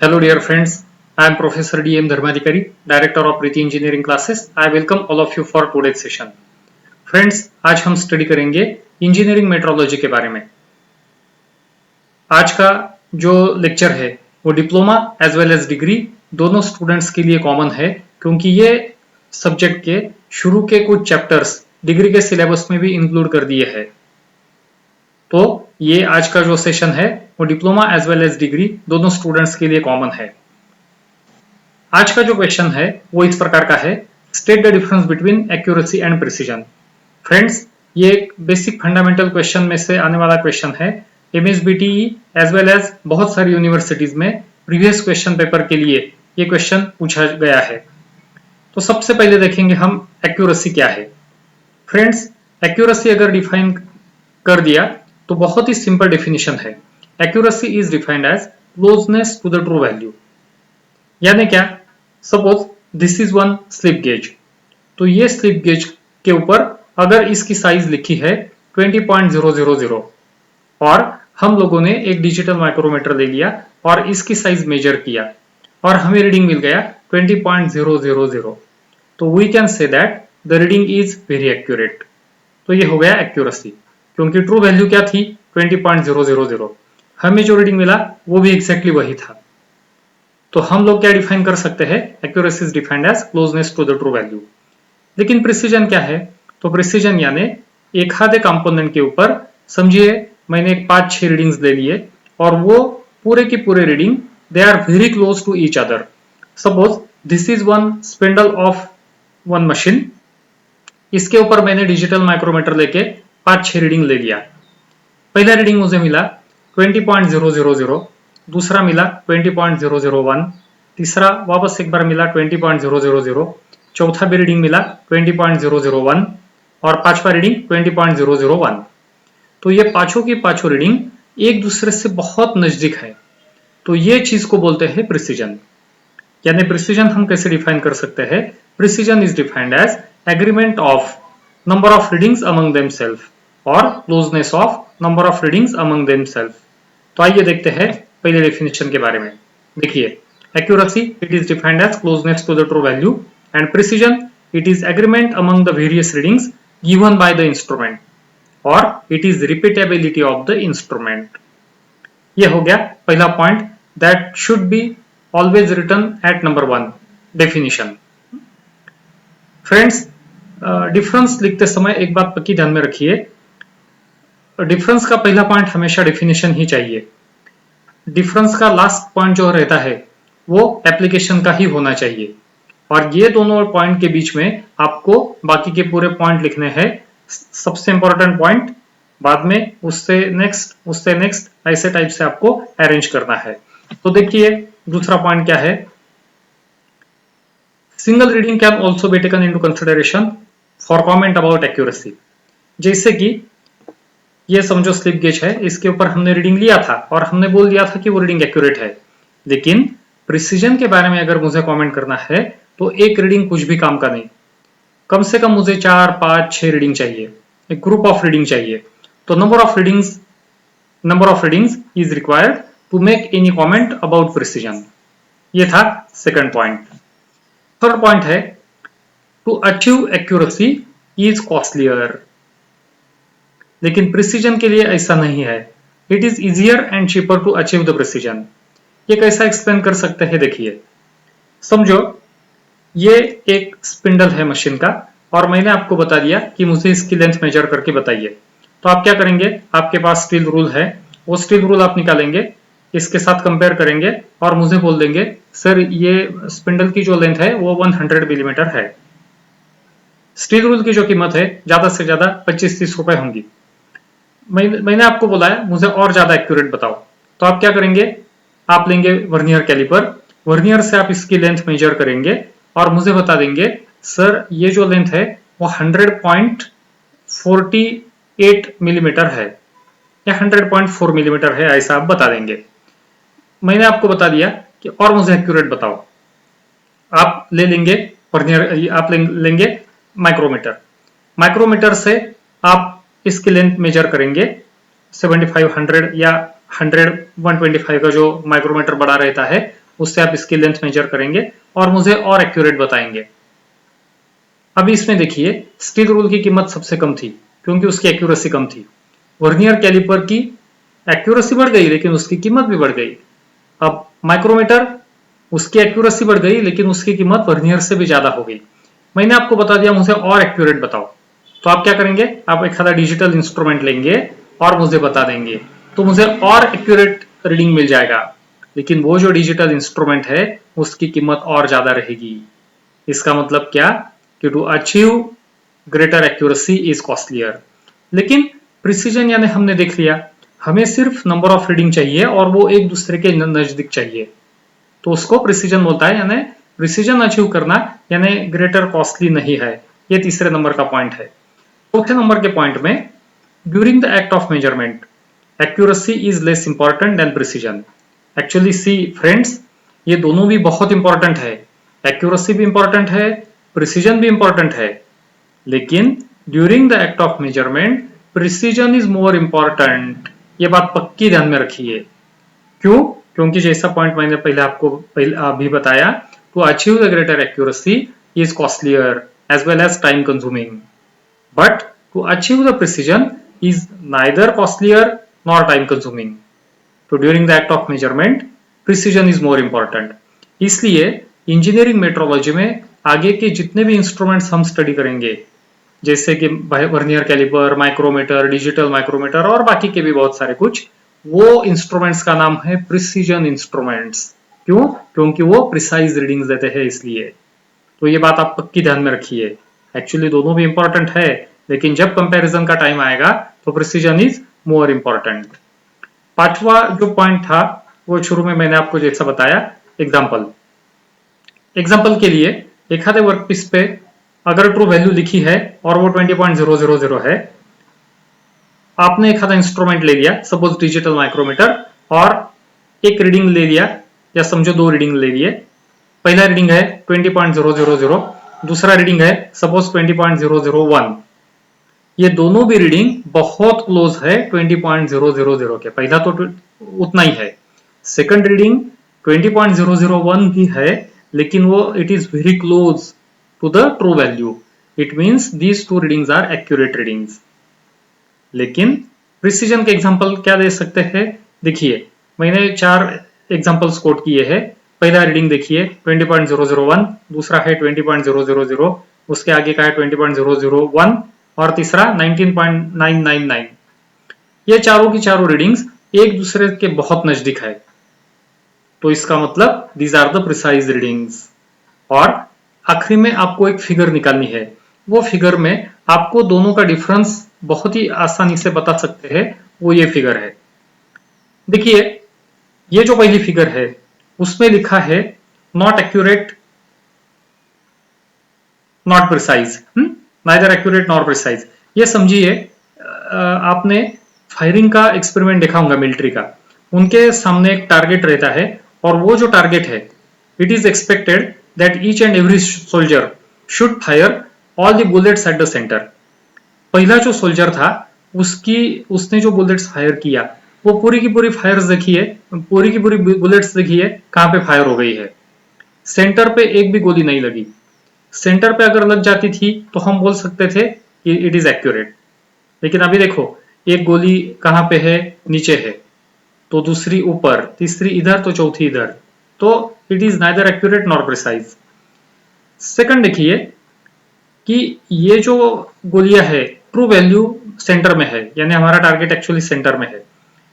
Hello dear friends, I am Professor D.M. Dharmadhikari, Director of Preeti Engineering Classes. I welcome all of you for today's session. Friends, आज हम study करेंगे engineering metrology के बारे में। आज का जो लेक्चर है वो diploma as well as degree दोनों स्टूडेंट्स के लिए कॉमन है, क्योंकि ये सब्जेक्ट के शुरू के कुछ चैप्टर्स डिग्री के सिलेबस में भी इंक्लूड कर दिए हैं। तो ये आज का जो सेशन है वो diploma as well as degree दोनों स्टूडेंट्स के लिए कॉमन है। आज का जो क्वेश्चन है वो इस प्रकार का है, state the difference between accuracy and precision. Friends, ये एक बेसिक फंडामेंटल क्वेश्चन में से आने वाला क्वेश्चन है। एमएसबीटीई एज वेल एज बहुत सारी यूनिवर्सिटीज में प्रीवियस क्वेश्चन पेपर के लिए ये क्वेश्चन पूछा गया है। तो सबसे पहले देखेंगे हम एक्यूरेसी क्या है। फ्रेंड्स, एक्यूरेसी अगर डिफाइन कर दिया तो बहुत ही सिंपल डेफिनेशन है। Accuracy is defined as closeness to the true value. यानी क्या, suppose this is one slip gauge, तो ये स्लिप गेज के ऊपर अगर इसकी साइज लिखी है 20.000 और हम लोगों ने एक डिजिटल माइक्रोमीटर ले लिया और इसकी साइज मेजर किया और हमें रीडिंग मिल गया 20.000, तो we can say that the reading is very accurate. तो ये हो गया एक्यूरेसी, क्योंकि ट्रू वैल्यू क्या थी 20.000, हमें जो रीडिंग मिला वो भी एग्जैक्टली वही था। तो हम लोग क्या डिफाइन कर सकते हैं, accuracy is defined as closeness to the true value. लेकिन प्रिसीजन क्या है, तो प्रिसीजन यानी एक आधे कंपोनेंट के ऊपर, समझिए मैंने 5-6 रीडिंग्स ले लिए और वो पूरे की पूरे reading they are very close to each other. Suppose this is one spindle of one machine, इसके ऊपर मैंने डिजिटल माइक्रोमीटर लेके 5-6 रीडिंग ले लिया। पहला रीडिंग मुझे मिला 20.000, दूसरा मिला 20.001, तीसरा वापस एक बार मिला 20.000, चौथा भी रीडिंग मिला 20.001 और पांचवा रीडिंग 20.001। तो ये पांचों की पांचों रीडिंग एक दूसरे से बहुत नजदीक है। तो ये चीज को बोलते हैं प्रिसीजन। यानी प्रिसीजन हम कैसे डिफाइन कर सकते हैं, precision is defined as agreement of number of readings among themselves और closeness of number of readings among themselves. तो आइए देखते हैं पहले डेफिनेशन के बारे में। देखिए, accuracy it is defined as closeness to the true value and precision it is agreement among the various readings given by the instrument और it is repeatability of the instrument. ये हो गया पहला point, that should be always written at number 1 definition. Friends, difference लिखते समय एक बात पक्की ध्यान में रखिए, डिफरेंस का पहला पॉइंट हमेशा डेफिनेशन ही चाहिए। डिफरेंस का लास्ट पॉइंट जो रहता है वो एप्लीकेशन का ही होना चाहिए, और ये दोनों पॉइंट के बीच में आपको बाकी के पूरे पॉइंट लिखने हैं। सबसे इंपॉर्टेंट पॉइंट बाद में, उससे नेक्स्ट ऐसे टाइप से आपको अरेंज करना है। तो देखिए दूसरा पॉइंट क्या है, single reading can also be taken into consideration for comment about accuracy. जैसे कि ये समझो स्लिप गेज है, इसके ऊपर हमने रीडिंग लिया था और हमने बोल दिया था कि वो रीडिंग एक्यूरेट है। लेकिन प्रिसीजन के बारे में अगर मुझे कमेंट करना है तो एक रीडिंग कुछ भी काम का नहीं, कम से कम मुझे 4, 5, 6 रीडिंग चाहिए, एक ग्रुप ऑफ रीडिंग चाहिए। तो number of readings is required to make any comment about precision. ये था सेकंड पॉइंट। थर्ड पॉइंट है, to achieve accuracy is costlier. लेकिन प्रिसीजन के लिए ऐसा नहीं है, it is easier and cheaper to achieve the precision. ये कैसा एक्सप्लेन कर सकते हैं, देखिए समझो ये एक स्पिंडल है मशीन का और मैंने आपको बता दिया कि मुझे इसकी लेंथ मेजर करके बताइए। तो आप क्या करेंगे, आपके पास स्टील रूल है, वो स्टील रूल आप निकालेंगे, इसके साथ कंपेयर करेंगे और मुझे बोल देंगे सर ये स्पिंडल की जो लेंथ है वो 100 मिलीमीटर है। स्टील रूल की जो कीमत है ज्यादा से ज्यादा 25-30 रुपए होंगी। मैंने आपको बोला है मुझे और ज्यादा एक्यूरेट बताओ, तो आप क्या करेंगे, आप लेंगे वर्नियर कैलिपर, वर्नियर से आप इसकी लेंथ मेजर करेंगे और मुझे बता देंगे सर ये जो लेंथ है वो 100.48 मिलीमीटर है या 100.4 मिलीमीटर है, ऐसा आप बता देंगे। मैंने आपको बता दिया कि और मुझे एक्यूरेट बताओ, आप ले लेंगे वर्नियर, आप लेंगे माइक्रोमीटर से आप इसकी लेंथ मेजर करेंगे 75, 100 या 100, 125 का जो माइक्रोमीटर बड़ा रहता है उससे आप इसकी लेंथ मेजर करेंगे और मुझे और एक्यूरेट बताएंगे। अभी इसमें देखिए स्टील रूल की कीमत सबसे कम थी क्योंकि उसकी एक्यूरेसी कम थी। वर्नियर कैलिपर की एक्यूरेसी बढ़ गई लेकिन उसकी कीमत भी बढ़ गई। अब माइक्रोमीटर, उसकी एक्यूरेसी बढ़ गई लेकिन उसकी कीमत वर्नियर से भी ज्यादा हो गई। मैंने आपको बता दिया मुझे और एक्यूरेट बताओ, तो आप क्या करेंगे, आप एक आधा डिजिटल इंस्ट्रूमेंट लेंगे और मुझे बता देंगे, तो मुझे और एक्यूरेट रीडिंग मिल जाएगा। लेकिन वो जो डिजिटल इंस्ट्रूमेंट है उसकी कीमत और ज्यादा रहेगी। इसका मतलब क्या कि to achieve greater accuracy is costlier. लेकिन प्रिसीजन यानी हमने देख लिया, हमें सिर्फ नंबर ऑफ रीडिंग चाहिए और वो एक दूसरे के नजदीक चाहिए, तो उसको प्रिसीजन बोलता है। यानी प्रिसीजन अचीव करना यानी ग्रेटर कॉस्टली नहीं है। ये तीसरे नंबर का पॉइंट है। चौथे नंबर के पॉइंट में, during the act of measurement accuracy is less important than precision. Actually see friends, ये दोनों भी बहुत इंपॉर्टेंट है, एक्यूरेसी भी इंपॉर्टेंट है, प्रिसीजन भी इंपॉर्टेंट है, लेकिन during the act of measurement precision is more important. ये बात पक्की ध्यान में रखिए। क्यों? क्योंकि जैसा पॉइंट मैंने पहले आपको अभी बताया, to achieve the greater accuracy is costlier as well as time consuming, but to achieve the precision is neither costlier nor time consuming. तो during the act of measurement precision is more important. इसलिए engineering metrology में आगे के जितने भी instruments हम study करेंगे, जैसे कि vernier caliper, micrometer, digital micrometer और बाकी के भी बहुत सारे कुछ, वो इंस्ट्रूमेंट्स का नाम है प्रिसीजन इंस्ट्रूमेंट्स। क्यों? क्योंकि वो प्रिसाइज रीडिंग्स देते हैं इसलिए। तो ये बात आप पक्की ध्यान में रखिए। एक्चुअली दोनों भी इंपॉर्टेंट है, लेकिन जब कंपैरिजन का टाइम आएगा तो प्रिसीजन इज मोर इंपॉर्टेंट। पांचवा जो पॉइंट था वो शुरू में मैंने आपको जैसा बताया, एग्जाम्पल। एग्जाम्पल के लिए एक आधे वर्कपीस पे अगर ट्रू वैल्यू लिखी है और वो 20.000 है, आपने एक आधा इंस्ट्रूमेंट ले लिया, सपोज डिजिटल माइक्रोमीटर, और एक रीडिंग ले लिया, या समझो दो रीडिंग ले लिए। पहला रीडिंग है 20.000, दूसरा रीडिंग है सपोज 20.001। ये दोनों भी रीडिंग बहुत क्लोज है 20.000 के। पहला तो उतना ही है, सेकंड रीडिंग 20.001 भी है, लेकिन वो it is very close to the true value. It means these two readings are accurate readings. लेकिन प्रिसीजन के एग्जांपल क्या दे सकते हैं? देखिए मैंने 4 एग्जांपल्स कोट किए हैं। पहला रीडिंग देखिए 20.001, दूसरा है 20.000, उसके आगे का है 20.001 और तीसरा 19.999। ये चारों की चारों रीडिंग्स एक दूसरे के बहुत नजदीक है, तो इसका मतलब these are the precise readings. और आखिरी में आपको एक फिगर निकालनी है, वो फिगर में आपको दोनों का डिफरेंस बहुत ही आसानी से बता सकते हैं। वो ये फिगर है, देखिए ये जो पहली फिगर है उसमें लिखा है not accurate not precise, neither accurate not precise. ये समझिए आपने फायरिंग का एक्सपेरिमेंट देखा होगा मिलिट्री का, उनके सामने एक टारगेट रहता है और वो जो टारगेट है, it is expected that each and every soldier should fire all the bullets at the centre. पहला जो सोल्जर था उसने जो बुलेट्स फायर किया, वो पूरी की पूरी फायर्स देखिए, पूरी की पूरी बुलेट्स देखिए कहां पे फायर हो गई है। सेंटर पे एक भी गोली नहीं लगी। सेंटर पे अगर लग जाती थी तो हम बोल सकते थे कि इट इज एक्यूरेट, लेकिन अभी देखो एक गोली कहां पे है, नीचे है, तो दूसरी ऊपर, तीसरी इधर, तो चौथी इधर, तो it is neither accurate nor precise. Second देखिए कि ये जो गोलियां है ट्रू वैल्यू सेंटर में है, यानी हमारा टारगेट एक्चुअली सेंटर में है,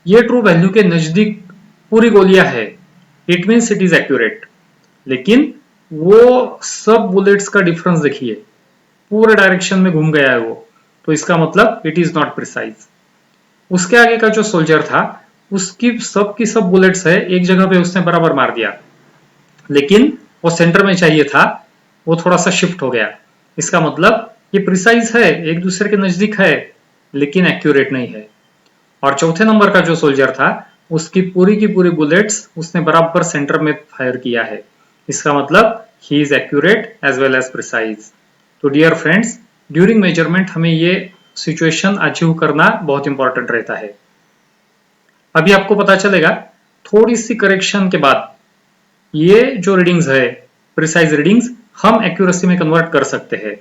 ये ट्रू वैल्यू के नजदीक पूरी गोलियां है, it means it is accurate. लेकिन वो सब बुलेट्स का डिफरेंस देखिए, पूरे डायरेक्शन में घूम गया है वो, तो इसका मतलब इट इज नॉट प्रिसाइज। उसके आगे का जो सोल्जर था उसकी की सब बुलेट्स है एक जगह पे उसने बराबर मार दिया, लेकिन वो सेंटर में चाहिए था, वो थोड़ा सा शिफ्ट हो गया। इसका मतलब ये प्रिसाइज है, एक दूसरे के नजदीक है, लेकिन एक्यूरेट नहीं है। और चौथे नंबर का जो सोल्जर था उसकी पूरी की पूरी बुलेट्स उसने बराबर सेंटर में फायर किया है। इसका मतलब he is accurate as well as precise. तो डियर फ्रेंड्स, ड्यूरिंग मेजरमेंट हमें ये सिचुएशन अचीव करना बहुत इंपॉर्टेंट रहता है। अभी आपको पता चलेगा थोड़ी सी करेक्शन के बाद ये जो रीडिंग्स है, प्रिसाइज रीडिंग्स, हम एक्यूरेसी में कन्वर्ट कर सकते हैं।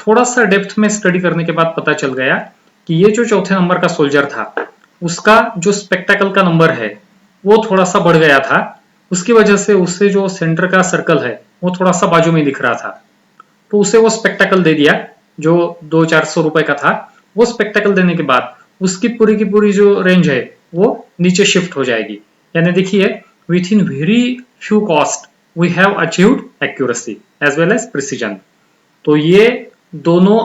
थोड़ा सा डेप्थ में स्टडी करने के बाद पता चल गया कि ये जो चौथे नंबर का सोल्जर था, उसका जो स्पेक्टेकल का नंबर है वो थोड़ा सा बढ़ गया था। उसकी वजह से उससे जो सेंटर का सर्कल है वो थोड़ा सा बाजू में दिख रहा था, तो उसे वो स्पेक्टेकल दे दिया जो 200-400 रुपए का था। वो स्पेक्टेकल देने के बाद उसकी पूरी की पूरी जो रेंज है वो नीचे शिफ्ट हो जाएगी। यानी देखिए, within very few cost we have achieved accuracy as well as precision. तो ये दोनों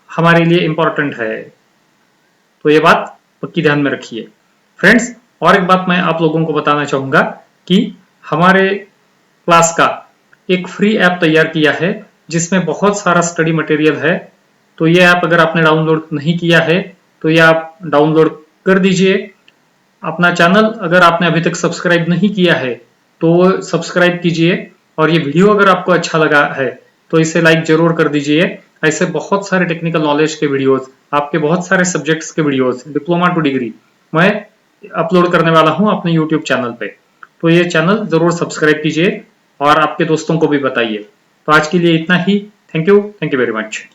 हमारे लिए इंपॉर्टेंट है, तो ये बात पक्की ध्यान में रखिए फ्रेंड्स। और एक बात मैं आप लोगों को बताना चाहूंगा कि हमारे क्लास का एक फ्री ऐप तैयार किया है जिसमें बहुत सारा स्टडी मटेरियल है। तो ये ऐप अगर आपने डाउनलोड नहीं किया है तो ये आप डाउनलोड कर दीजिए। अपना चैनल अगर आपने अभी तक सब्सक्राइब नहीं किया है तो सब्सक्राइब कीजिए, और ये वीडियो अगर आपको अच्छा लगा है तो इसे लाइक जरूर कर दीजिए। ऐसे बहुत सारे टेक्निकल नॉलेज के वीडियोस, आपके बहुत सारे सब्जेक्ट्स के वीडियोस, डिप्लोमा टू डिग्री मैं अपलोड करने वाला हूं अपने यूट्यूब चैनल पे। तो ये चैनल जरूर सब्सक्राइब कीजिए और आपके दोस्तों को भी बताइए। तो आज के लिए इतना ही। Thank you very much.